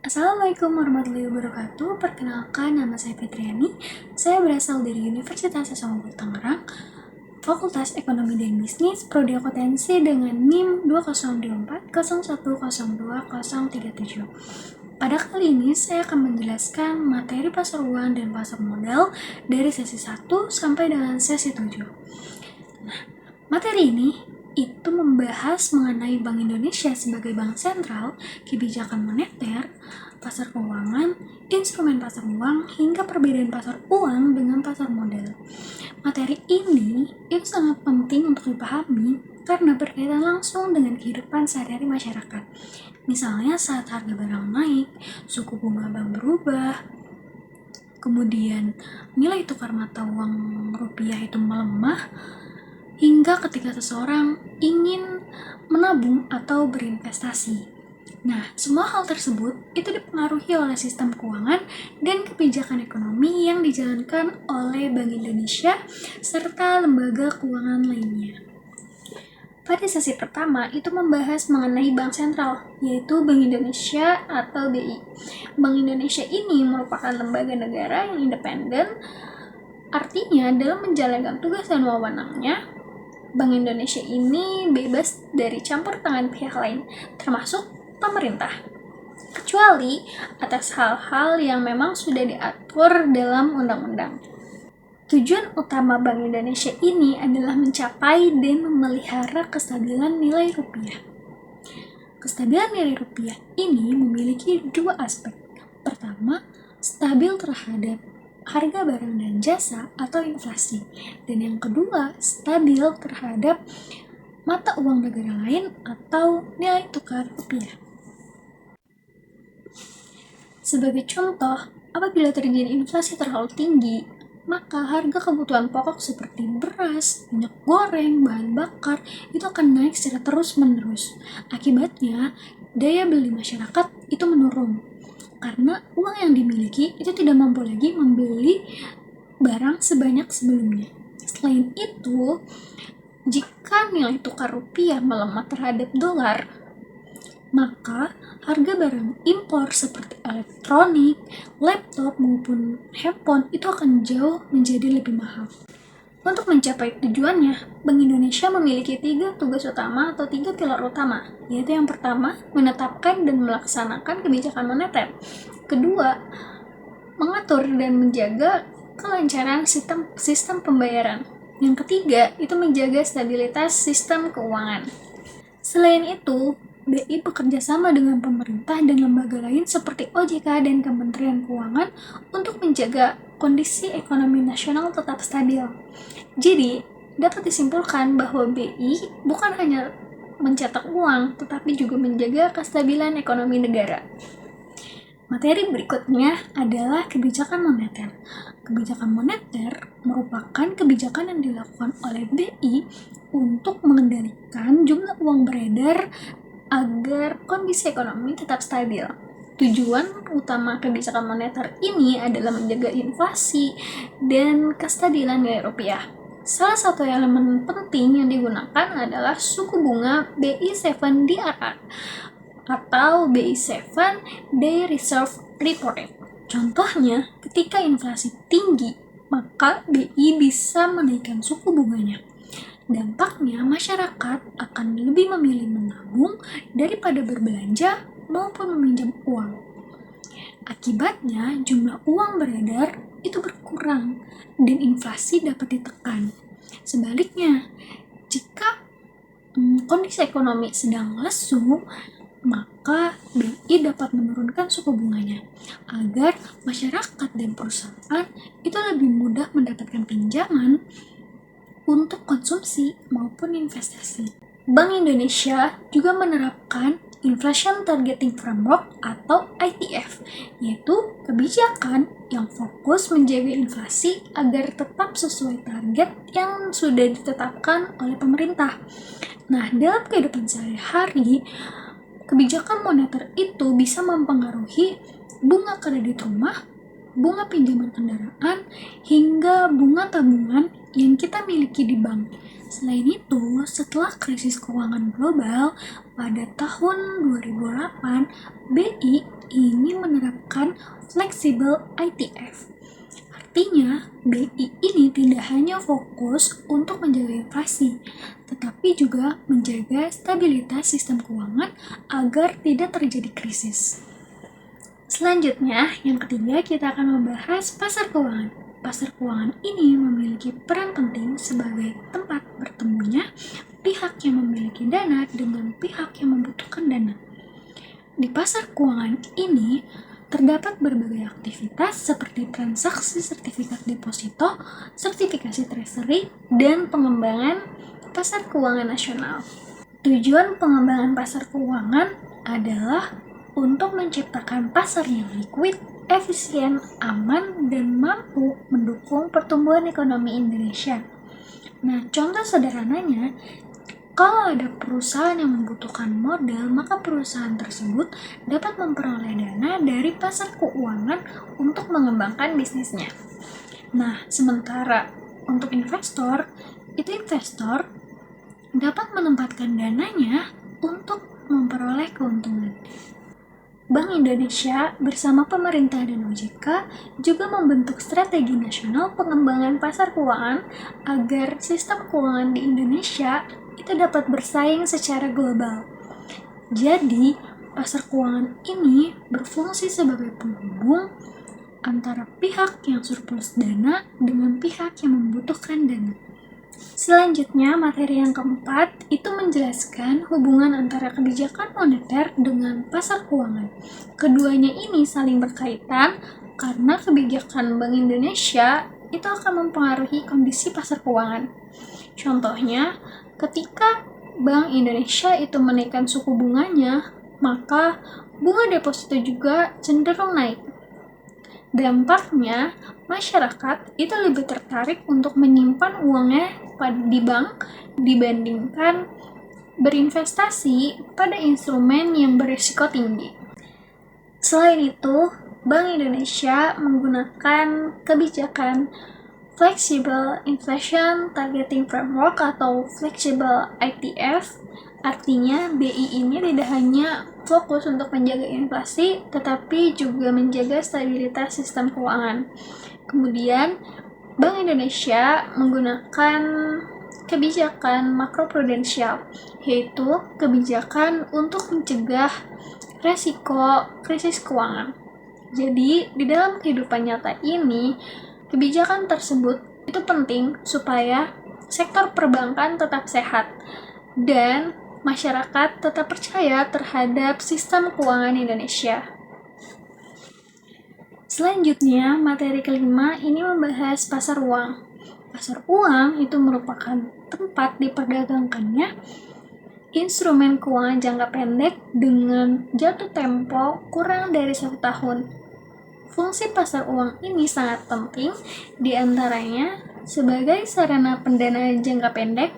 Assalamualaikum warahmatullahi wabarakatuh. Perkenalkan, nama saya Fitriani. Saya berasal dari Universitas Hasanuddin Tangerang, Fakultas Ekonomi dan Bisnis, Prodi Akuntansi dengan NIM 202401020037. Pada kali ini saya akan menjelaskan materi pasar uang dan pasar modal dari sesi 1 sampai dengan sesi 7. Materi ini itu membahas mengenai Bank Indonesia sebagai bank sentral, kebijakan moneter, pasar keuangan, instrumen pasar uang, hingga perbedaan pasar uang dengan pasar modal. Materi ini itu sangat penting untuk dipahami karena berkaitan langsung dengan kehidupan sehari-hari masyarakat. Misalnya saat harga barang naik, suku bunga bank berubah, kemudian nilai tukar mata uang rupiah itu melemah, hingga ketika seseorang ingin menabung atau berinvestasi. Nah, semua hal tersebut itu dipengaruhi oleh sistem keuangan dan kebijakan ekonomi yang dijalankan oleh Bank Indonesia serta lembaga keuangan lainnya. Pada sesi pertama itu membahas mengenai bank sentral, yaitu Bank Indonesia atau BI. Bank Indonesia ini merupakan lembaga negara yang independen, artinya dalam menjalankan tugas dan wewenangnya, Bank Indonesia ini bebas dari campur tangan pihak lain, termasuk pemerintah, kecuali atas hal-hal yang memang sudah diatur dalam undang-undang. Tujuan utama Bank Indonesia ini adalah mencapai dan memelihara kestabilan nilai rupiah. Kestabilan nilai rupiah ini memiliki dua aspek. Pertama, stabil terhadap harga barang dan jasa atau inflasi, dan yang kedua stabil terhadap mata uang negara lain atau nilai tukar rupiah. Sebagai contoh, apabila terjadi inflasi terlalu tinggi, maka harga kebutuhan pokok seperti beras, minyak goreng, bahan bakar itu akan naik secara terus-menerus. Akibatnya, daya beli masyarakat itu menurun karena uang yang dimiliki itu tidak mampu lagi membeli barang sebanyak sebelumnya. Selain itu, jika nilai tukar rupiah melemah terhadap dolar, maka harga barang impor seperti elektronik, laptop maupun handphone itu akan jauh menjadi lebih mahal. Untuk mencapai tujuannya, Bank Indonesia memiliki 3 tugas utama atau 3 pilar utama, yaitu yang pertama, menetapkan dan melaksanakan kebijakan moneter. Kedua, mengatur dan menjaga kelancaran sistem pembayaran. Yang ketiga, itu menjaga stabilitas sistem keuangan. Selain itu, BI bekerja sama dengan pemerintah dan lembaga lain seperti OJK dan Kementerian Keuangan untuk menjaga kondisi ekonomi nasional tetap stabil. Jadi, dapat disimpulkan bahwa BI bukan hanya mencetak uang, tetapi juga menjaga kestabilan ekonomi negara. Materi berikutnya adalah kebijakan moneter. Kebijakan moneter merupakan kebijakan yang dilakukan oleh BI untuk mengendalikan jumlah uang beredar agar kondisi ekonomi tetap stabil. Tujuan utama kebijakan moneter ini adalah menjaga inflasi dan kestabilan nilai rupiah. Salah satu elemen penting yang digunakan adalah suku bunga BI7DRR atau BI7 Day Reserve Repo Rate. Contohnya, ketika inflasi tinggi, maka BI bisa menaikkan suku bunganya. Dampaknya, masyarakat akan lebih memilih menabung daripada berbelanja maupun meminjam uang. Akibatnya, jumlah uang beredar itu berkurang dan inflasi dapat ditekan. Sebaliknya, jika kondisi ekonomi sedang lesu, maka BI dapat menurunkan suku bunganya agar masyarakat dan perusahaan itu lebih mudah mendapatkan pinjaman untuk konsumsi maupun investasi. Bank Indonesia juga menerapkan Inflation Targeting Framework atau ITF, yaitu kebijakan yang fokus menjaga inflasi agar tetap sesuai target yang sudah ditetapkan oleh pemerintah. Nah, dalam kehidupan sehari-hari, kebijakan moneter itu bisa mempengaruhi bunga kredit rumah, bunga pinjaman kendaraan, hingga bunga tabungan yang kita miliki di bank. Selain itu, setelah krisis keuangan global pada tahun 2008, BI ini menerapkan flexible ITF. Artinya, BI ini tidak hanya fokus untuk menjaga inflasi, tetapi juga menjaga stabilitas sistem keuangan agar tidak terjadi krisis. Selanjutnya, yang ketiga kita akan membahas pasar keuangan. Pasar keuangan ini memiliki peran penting sebagai tempat bertemunya pihak yang memiliki dana dengan pihak yang membutuhkan dana. Di pasar keuangan ini terdapat berbagai aktivitas seperti transaksi sertifikat deposito, sertifikasi treasury, dan pengembangan pasar keuangan nasional. Tujuan pengembangan pasar keuangan adalah untuk menciptakan pasar yang liquid, efisien, aman, dan mampu mendukung pertumbuhan ekonomi Indonesia. Nah, contoh sederhananya, kalau ada perusahaan yang membutuhkan modal, maka perusahaan tersebut dapat memperoleh dana dari pasar keuangan untuk mengembangkan bisnisnya. Nah, sementara untuk investor dapat menempatkan dananya untuk memperoleh keuntungan. Bank Indonesia bersama pemerintah dan OJK juga membentuk strategi nasional pengembangan pasar keuangan agar sistem keuangan di Indonesia itu dapat bersaing secara global. Jadi, pasar keuangan ini berfungsi sebagai penghubung antara pihak yang surplus dana dengan pihak yang membutuhkan dana. Selanjutnya, materi yang keempat itu menjelaskan hubungan antara kebijakan moneter dengan pasar keuangan. Keduanya ini saling berkaitan karena kebijakan Bank Indonesia itu akan mempengaruhi kondisi pasar keuangan. Contohnya, ketika Bank Indonesia itu menaikkan suku bunganya, maka bunga deposito juga cenderung naik. Dampaknya, masyarakat itu lebih tertarik untuk menyimpan uangnya di bank dibandingkan berinvestasi pada instrumen yang berisiko tinggi. Selain itu, Bank Indonesia menggunakan kebijakan Flexible Inflation Targeting Framework atau Flexible ITF. Artinya, BI ini tidak hanya fokus untuk menjaga inflasi, tetapi juga menjaga stabilitas sistem keuangan. Kemudian, Bank Indonesia menggunakan kebijakan makroprudensial, yaitu kebijakan untuk mencegah resiko krisis keuangan. Jadi, di dalam kehidupan nyata ini, kebijakan tersebut itu penting supaya sektor perbankan tetap sehat dan masyarakat tetap percaya terhadap sistem keuangan Indonesia. Selanjutnya, materi kelima ini membahas pasar uang. Pasar uang itu merupakan tempat diperdagangkannya instrumen keuangan jangka pendek dengan jatuh tempo kurang dari 1 tahun. Fungsi pasar uang ini sangat penting, diantaranya sebagai sarana pendanaan jangka pendek,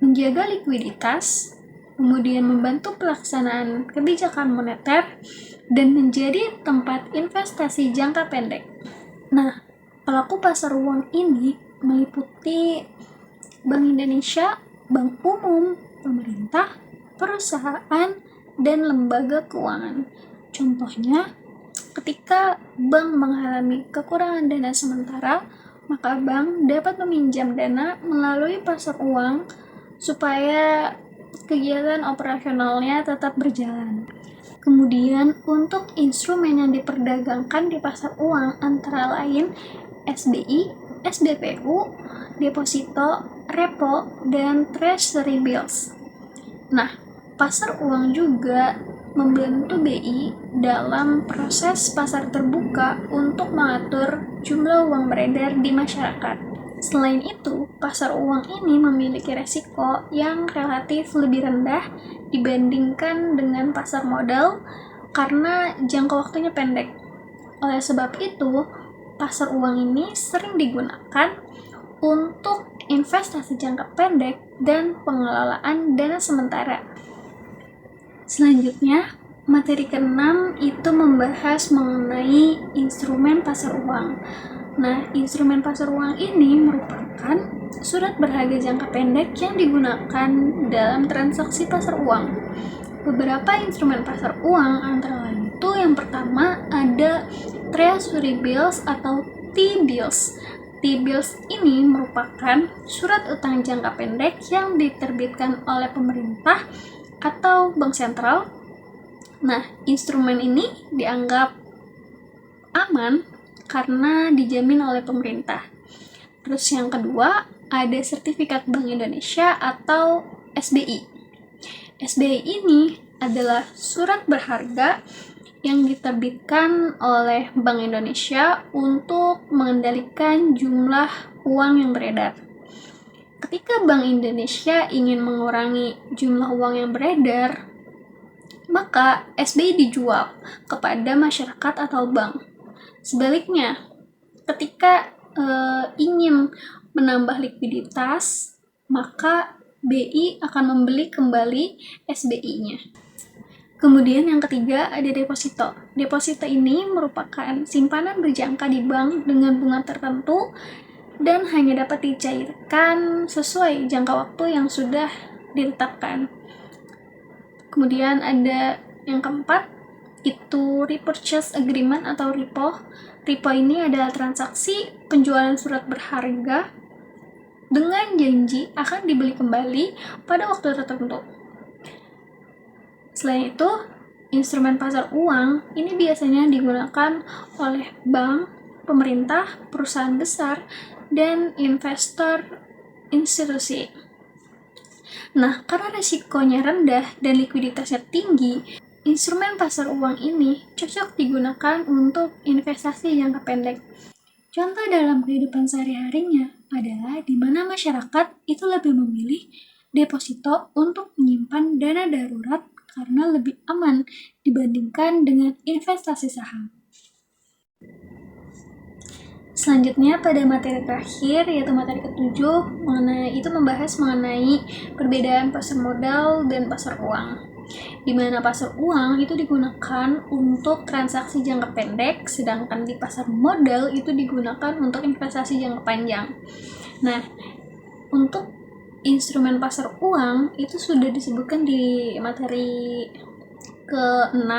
menjaga likuiditas, kemudian membantu pelaksanaan kebijakan moneter, dan menjadi tempat investasi jangka pendek. Nah, pelaku pasar uang ini meliputi Bank Indonesia, bank umum, pemerintah, perusahaan, dan lembaga keuangan. Contohnya, ketika bank mengalami kekurangan dana sementara, maka bank dapat meminjam dana melalui pasar uang supaya kegiatan operasionalnya tetap berjalan. Kemudian untuk instrumen yang diperdagangkan di pasar uang antara lain SBI, SBPU, deposito, repo, dan treasury bills. Nah, pasar uang juga membantu BI dalam proses pasar terbuka untuk mengatur jumlah uang beredar di masyarakat. Selain itu, pasar uang ini memiliki resiko yang relatif lebih rendah dibandingkan dengan pasar modal karena jangka waktunya pendek. Oleh sebab itu, pasar uang ini sering digunakan untuk investasi jangka pendek dan pengelolaan dana sementara. Selanjutnya, materi ke-6 itu membahas mengenai instrumen pasar uang. Nah, instrumen pasar uang ini merupakan surat berharga jangka pendek yang digunakan dalam transaksi pasar uang. Beberapa instrumen pasar uang antara lain itu yang pertama ada Treasury Bills atau T-bills. T-bills ini merupakan surat utang jangka pendek yang diterbitkan oleh pemerintah atau bank sentral. Nah, instrumen ini dianggap aman karena dijamin oleh pemerintah. Terus yang kedua, ada sertifikat Bank Indonesia atau SBI. SBI ini adalah surat berharga yang diterbitkan oleh Bank Indonesia untuk mengendalikan jumlah uang yang beredar. Ketika Bank Indonesia ingin mengurangi jumlah uang yang beredar, maka SBI dijual kepada masyarakat atau bank. Sebaliknya, ketika ingin menambah likuiditas, maka BI akan membeli kembali SBI-nya. Kemudian yang ketiga ada deposito. Deposito ini merupakan simpanan berjangka di bank dengan bunga tertentu dan hanya dapat dicairkan sesuai jangka waktu yang sudah ditetapkan. Kemudian ada yang keempat, itu repurchase agreement atau repo. Repo ini adalah transaksi penjualan surat berharga dengan janji akan dibeli kembali pada waktu tertentu. Selain itu, instrumen pasar uang ini biasanya digunakan oleh bank, pemerintah, perusahaan besar, dan investor institusi. Nah, karena risikonya rendah dan likuiditasnya tinggi, instrumen pasar uang ini cocok digunakan untuk investasi jangka pendek. Contoh dalam kehidupan sehari-harinya adalah di mana masyarakat itu lebih memilih deposito untuk menyimpan dana darurat karena lebih aman dibandingkan dengan investasi saham. Selanjutnya pada materi terakhir yaitu materi ke-7 membahas mengenai perbedaan pasar modal dan pasar uang. Di mana pasar uang itu digunakan untuk transaksi jangka pendek, sedangkan di pasar modal itu digunakan untuk investasi jangka panjang. Nah, untuk instrumen pasar uang itu sudah disebutkan di materi ke-6,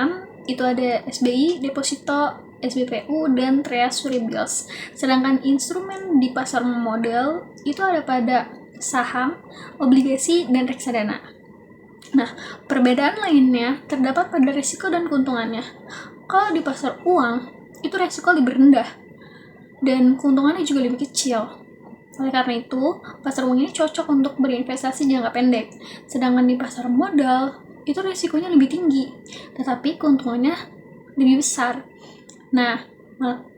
itu ada SBI, deposito, SBPU, dan Treasury Bills. Sedangkan instrumen di pasar modal itu ada pada saham, obligasi, dan reksadana. Nah, perbedaan lainnya terdapat pada risiko dan keuntungannya. Kalau di pasar uang, itu risiko lebih rendah dan keuntungannya juga lebih kecil. Oleh karena itu, pasar uang ini cocok untuk berinvestasi jangka pendek. Sedangkan di pasar modal, itu risikonya lebih tinggi, tetapi keuntungannya lebih besar. Nah,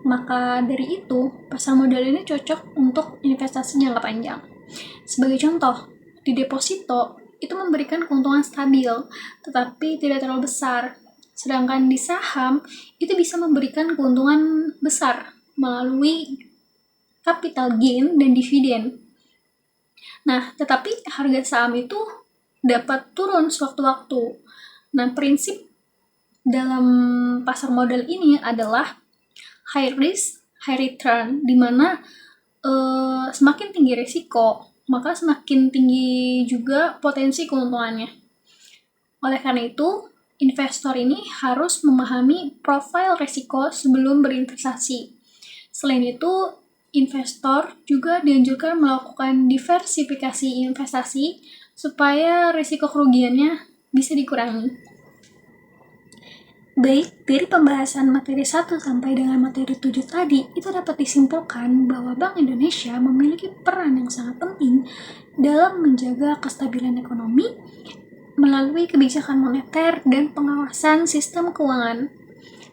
maka dari itu, pasar modal ini cocok untuk investasi jangka panjang. Sebagai contoh, di deposito itu memberikan keuntungan stabil, tetapi tidak terlalu besar. Sedangkan di saham, itu bisa memberikan keuntungan besar melalui capital gain dan dividen. Nah, tetapi harga saham itu dapat turun sewaktu-waktu. Nah, prinsip dalam pasar modal ini adalah high risk, high return, di mana semakin tinggi risiko, maka semakin tinggi juga potensi keuntungannya. Oleh karena itu, investor ini harus memahami profil risiko sebelum berinvestasi. Selain itu, investor juga dianjurkan melakukan diversifikasi investasi supaya risiko kerugiannya bisa dikurangi. Baik, dari pembahasan materi 1 sampai dengan materi 7 tadi, itu dapat disimpulkan bahwa Bank Indonesia memiliki peran yang sangat penting dalam menjaga kestabilan ekonomi melalui kebijakan moneter dan pengawasan sistem keuangan.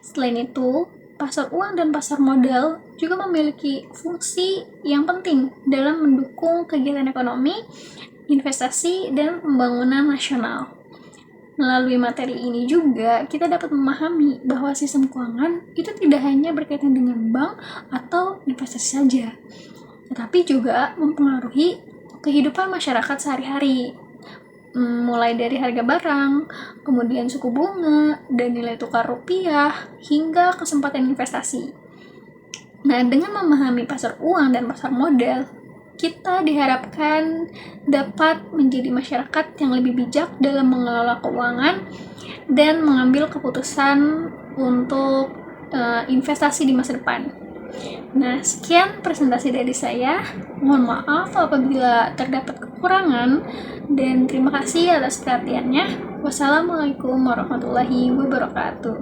Selain itu, pasar uang dan pasar modal juga memiliki fungsi yang penting dalam mendukung kegiatan ekonomi, investasi, dan pembangunan nasional. Melalui materi ini juga kita dapat memahami bahwa sistem keuangan itu tidak hanya berkaitan dengan bank atau investasi saja, tetapi juga mempengaruhi kehidupan masyarakat sehari-hari, mulai dari harga barang, kemudian suku bunga, dan nilai tukar rupiah, hingga kesempatan investasi. Nah, dengan memahami pasar uang dan pasar modal, kita diharapkan dapat menjadi masyarakat yang lebih bijak dalam mengelola keuangan dan mengambil keputusan untuk investasi di masa depan. Nah, sekian presentasi dari saya. Mohon maaf apabila terdapat kekurangan dan terima kasih atas perhatiannya. Wassalamualaikum warahmatullahi wabarakatuh.